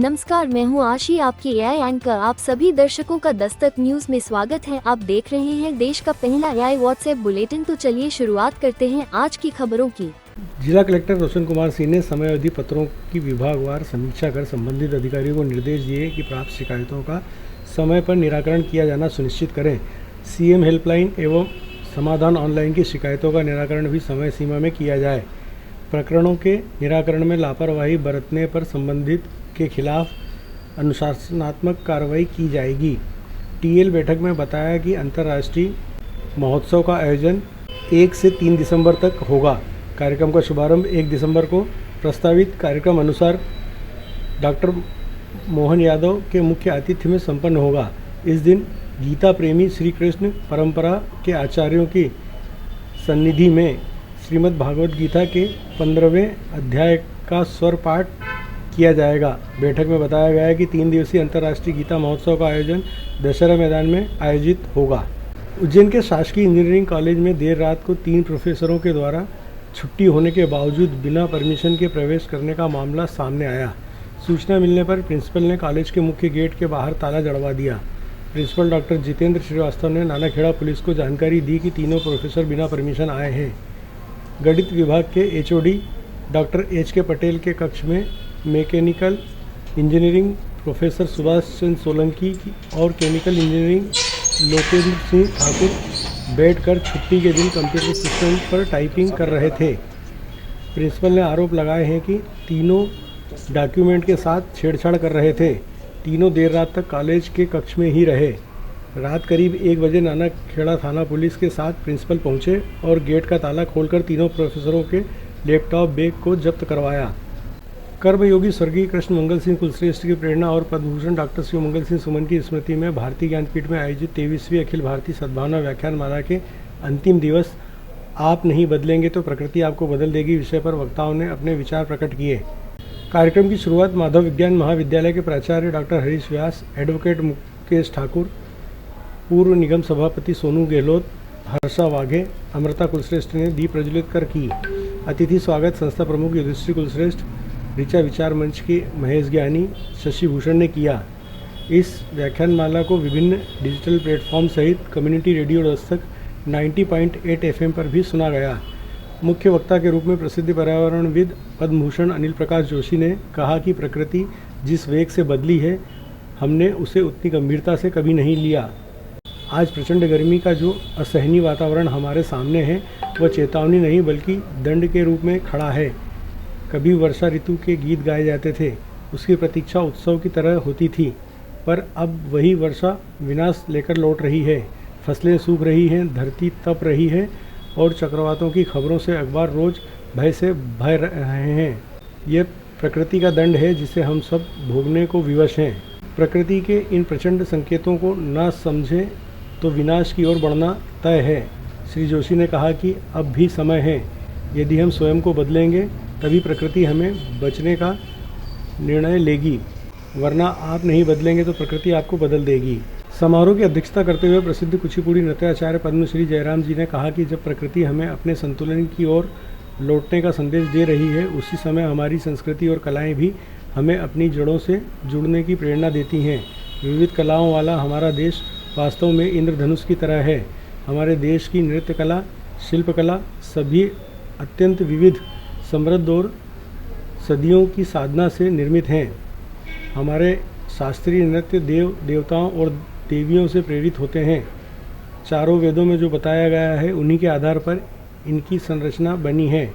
नमस्कार, मैं हूं आशी, आपकी एआई एंकर। आप सभी दर्शकों का दस्तक न्यूज में स्वागत है। आप देख रहे हैं देश का पहला एआई व्हाट्सएप बुलेटिन। तो चलिए शुरुआत करते हैं आज की खबरों की। जिला कलेक्टर रोशन कुमार सिंह ने समय अवधि पत्रों की विभागवार समीक्षा कर संबंधित अधिकारियों को निर्देश दिए कि प्राप्त शिकायतों का समय पर निराकरण किया जाना सुनिश्चित करें। सीएम हेल्पलाइन एवं समाधान ऑनलाइन की शिकायतों का निराकरण भी समय सीमा में किया जाए। प्रकरणों के निराकरण में लापरवाही बरतने पर संबंधित के खिलाफ अनुशासनात्मक कार्रवाई की जाएगी। टीएल बैठक में बताया कि अंतर्राष्ट्रीय महोत्सव का आयोजन 1 से 3 दिसंबर तक होगा। कार्यक्रम का शुभारंभ 1 दिसंबर को प्रस्तावित कार्यक्रम अनुसार डॉक्टर मोहन यादव के मुख्य आतिथ्य में संपन्न होगा। इस दिन गीता प्रेमी श्री कृष्ण परंपरा के आचार्यों की सन्निधि में श्रीमद् भागवत गीता के 15वें अध्याय का स्वर पाठ किया जाएगा। बैठक में बताया गया है कि 3 दिवसीय अंतर्राष्ट्रीय गीता महोत्सव का आयोजन दशहरा मैदान में आयोजित होगा। उज्जैन के शासकीय इंजीनियरिंग कॉलेज में देर रात को 3 प्रोफेसरों के द्वारा छुट्टी होने के बावजूद बिना परमिशन के प्रवेश करने का मामला सामने आया। सूचना मिलने पर प्रिंसिपल ने कॉलेज के मुख्य गेट के बाहर ताला जड़वा दिया। प्रिंसिपल डॉक्टर जितेंद्र श्रीवास्तव ने नानाखेड़ा पुलिस को जानकारी दी कि तीनों प्रोफेसर बिना परमिशन आए हैं। गणित विभाग के एचओडी डॉक्टर एच के पटेल के कक्ष में mechanical engineering professor Subhash Chandra Solanki और केमिकल इंजीनियरिंग लोकेंद्र सिंह ठाकुर बैठकर छुट्टी के दिन कंप्यूटर सिस्टम पर टाइपिंग कर रहे थे। प्रिंसिपल ने आरोप लगाए हैं कि तीनों डॉक्यूमेंट के साथ छेड़छाड़ कर रहे थे। तीनों देर रात तक कॉलेज के कक्ष में ही रहे। रात करीब 1 बजे नानाखेड़ा थाना पुलिस के साथ प्रिंसिपल पहुंचे और गेट का ताला खोलकर तीनों प्रोफेसरों के लैपटॉप बैग को जब्त करवाया। कर्मयोगी स्वर्गीय कृष्ण मंगल सिंह कुलश्रेष्ठ की प्रेरणा और पद्मभूषण डॉक्टर शिव मंगल सिंह सुमन की स्मृति में भारतीय ज्ञानपीठ में आयोजित 23वीं अखिल भारतीय सद्भावना व्याख्यान माला के अंतिम दिवस आप नहीं बदलेंगे तो प्रकृति आपको बदल देगी विषय पर वक्ताओं ने अपने विचार प्रकट किए। कार्यक्रम की शुरुआत माधव विज्ञान महाविद्यालय के प्राचार्य डॉक्टर हरीश व्यास, एडवोकेट मुकेश ठाकुर, पूर्व निगम सभापति सोनू गहलोत, हर्षा वाघे, अमृता कुलश्रेष्ठ ने दीप प्रज्वलित कर की। अतिथि स्वागत संस्था प्रमुख युधिष्ठिर कुलश्रेष्ठ, ऋचा विचार मंच के महेश ज्ञानी, शशि भूषण ने किया। इस व्याख्यानमाला को विभिन्न डिजिटल प्लेटफॉर्म सहित कम्युनिटी रेडियो दस्तक 90.8 FM पर भी सुना गया। मुख्य वक्ता के रूप में प्रसिद्ध पर्यावरणविद पद्मभूषण अनिल प्रकाश जोशी ने कहा कि प्रकृति जिस वेग से बदली है, हमने उसे उतनी गंभीरता से कभी नहीं लिया। आज प्रचंड गर्मी का जो असहनीय वातावरण हमारे सामने है, वह चेतावनी नहीं बल्कि दंड के रूप में खड़ा है। कभी वर्षा ऋतु के गीत गाए जाते थे, उसकी प्रतीक्षा उत्सव की तरह होती थी, पर अब वही वर्षा विनाश लेकर लौट रही है। फसलें सूख रही हैं, धरती तप रही है और चक्रवातों की खबरों से अखबार रोज भय से भय रहे हैं। यह प्रकृति का दंड है जिसे हम सब भोगने को विवश हैं। प्रकृति के इन प्रचंड संकेतों को न समझें तो विनाश की ओर बढ़ना तय है। श्री जोशी ने कहा कि अब भी समय है। यदि हम स्वयं को बदलेंगे तभी प्रकृति हमें बचने का निर्णय लेगी, वरना आप नहीं बदलेंगे तो प्रकृति आपको बदल देगी। समारोह की अध्यक्षता करते हुए प्रसिद्ध कुचिपुड़ी नृत्याचार्य पद्मश्री जयराम जी ने कहा कि जब प्रकृति हमें अपने संतुलन की ओर लौटने का संदेश दे रही है, उसी समय हमारी संस्कृति और कलाएं भी हमें अपनी जड़ों से जुड़ने की प्रेरणा देती हैं। विविध कलाओं वाला हमारा देश वास्तव में इंद्रधनुष की तरह है। हमारे देश की नृत्य कला, शिल्पकला सभी अत्यंत विविध, समृद्ध और सदियों की साधना से निर्मित हैं। हमारे शास्त्रीय नृत्य देव देवताओं और देवियों से प्रेरित होते हैं। चारों वेदों में जो बताया गया है, उन्हीं के आधार पर इनकी संरचना बनी है।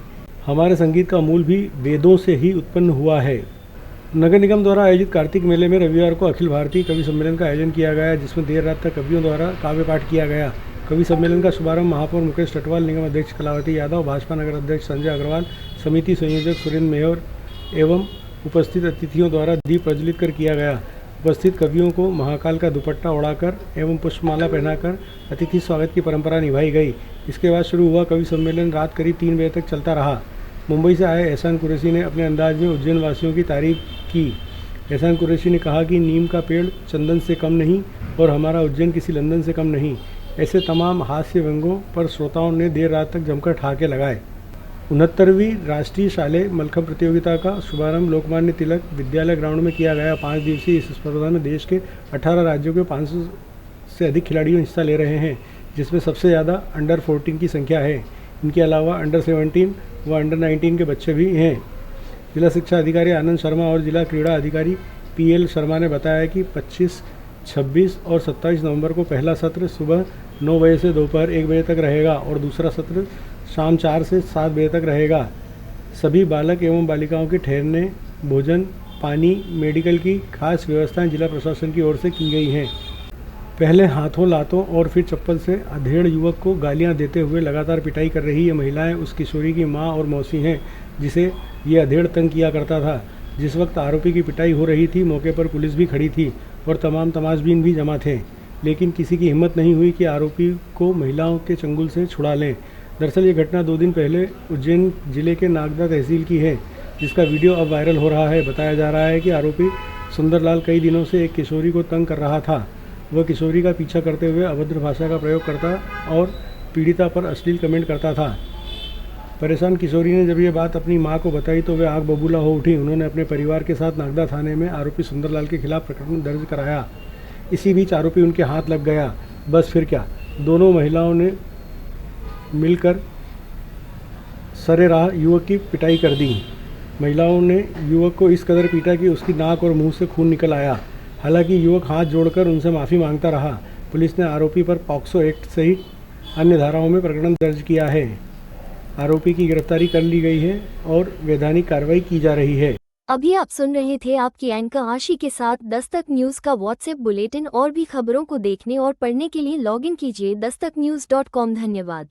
हमारे संगीत का मूल भी वेदों से ही उत्पन्न हुआ है। नगर निगम द्वारा आयोजित कार्तिक मेले में रविवार को अखिल भारतीय कवि सम्मेलन का आयोजन किया गया, जिसमें देर रात तक कवियों द्वारा काव्य पाठ किया गया। कवि सम्मेलन का शुभारंभ महापौर मुकेश टटवाल, निगम अध्यक्ष कलावती यादव, भाजपा नगर अध्यक्ष संजय अग्रवाल, समिति संयोजक सुरेंद्र मेहर एवं उपस्थित अतिथियों द्वारा दीप प्रज्वलित कर किया गया। उपस्थित कवियों को महाकाल का दुपट्टा ओढ़ाकर एवं पुष्पमाला पहनाकर अतिथि स्वागत की परंपरा निभाई गई। इसके बाद शुरू हुआ कवि सम्मेलन रात करीब 3 बजे तक चलता रहा। मुंबई से आए एहसान कुरैशी ने अपने अंदाज में उज्जैन वासियों की तारीफ की। एहसान कुरैशी ने कहा कि नीम का पेड़ चंदन से कम नहीं और हमारा उज्जैन किसी लंदन से कम नहीं। ऐसे तमाम हास्य व्यंगों पर श्रोताओं ने देर रात तक जमकर ठहाके लगाए। 69वीं राष्ट्रीय शालेय मल्लखंब प्रतियोगिता का शुभारंभ लोकमान्य तिलक विद्यालय ग्राउंड में किया गया। 5 दिवसीय इस स्पर्धा में देश के 18 राज्यों के 500 से अधिक खिलाड़ियों हिस्सा ले रहे हैं, जिसमें सबसे ज़्यादा अंडर 14 की संख्या है। इनके अलावा अंडर 17 व अंडर 19 के बच्चे भी हैं। जिला शिक्षा अधिकारी आनंद शर्मा और जिला क्रीड़ा अधिकारी PL शर्मा ने बताया कि 25, 26 और 27 नवंबर को पहला सत्र सुबह 9 बजे से दोपहर 1 बजे तक रहेगा और दूसरा सत्र शाम 4 से 7 बजे तक रहेगा। सभी बालक एवं बालिकाओं के ठहरने, भोजन, पानी, मेडिकल की खास व्यवस्थाएं जिला प्रशासन की ओर से की गई हैं। पहले हाथों, लातों और फिर चप्पल से अधेड़ युवक को गालियां देते हुए लगातार पिटाई कर रही ये महिलाएं उस किशोरी की मां और मौसी हैं, जिसे ये अधेड़ तंग किया करता था। जिस वक्त आरोपी की पिटाई हो रही थी, मौके पर पुलिस भी खड़ी थी और तमाम तमाशबीन भी जमा थे, लेकिन किसी की हिम्मत नहीं हुई कि आरोपी को महिलाओं के चंगुल से छुड़ा लें। दरअसल ये घटना 2 दिन पहले उज्जैन जिले के नागदा तहसील की है, जिसका वीडियो अब वायरल हो रहा है। बताया जा रहा है कि आरोपी सुंदरलाल कई दिनों से एक किशोरी को तंग कर रहा था। वह किशोरी का पीछा करते हुए अभद्र भाषा का प्रयोग करता और पीड़िता पर अश्लील कमेंट करता था। परेशान किशोरी ने जब ये बात अपनी मां को बताई तो वे आग बबूला हो उठी। उन्होंने अपने परिवार के साथ नागदा थाने में आरोपी सुंदरलाल के खिलाफ प्रकरण दर्ज कराया। इसी बीच आरोपी उनके हाथ लग गया। बस फिर क्या, दोनों महिलाओं ने मिलकर सरेराह युवक की पिटाई कर दी। महिलाओं ने युवक को इस कदर पीटा कि उसकी नाक और मुंह से खून निकल आया। हालांकि युवक हाथ जोड़कर उनसे माफ़ी मांगता रहा। पुलिस ने आरोपी पर पॉक्सो एक्ट सहित अन्य धाराओं में प्रकरण दर्ज किया है। आरोपी की गिरफ्तारी कर ली गई है और वैधानिक कार्रवाई की जा रही है। अभी आप सुन रहे थे आपकी एंकर आशी के साथ दस्तक न्यूज का व्हाट्सएप बुलेटिन। और भी खबरों को देखने और पढ़ने के लिए लॉगिन कीजिए दस्तकन्यूज.com। धन्यवाद।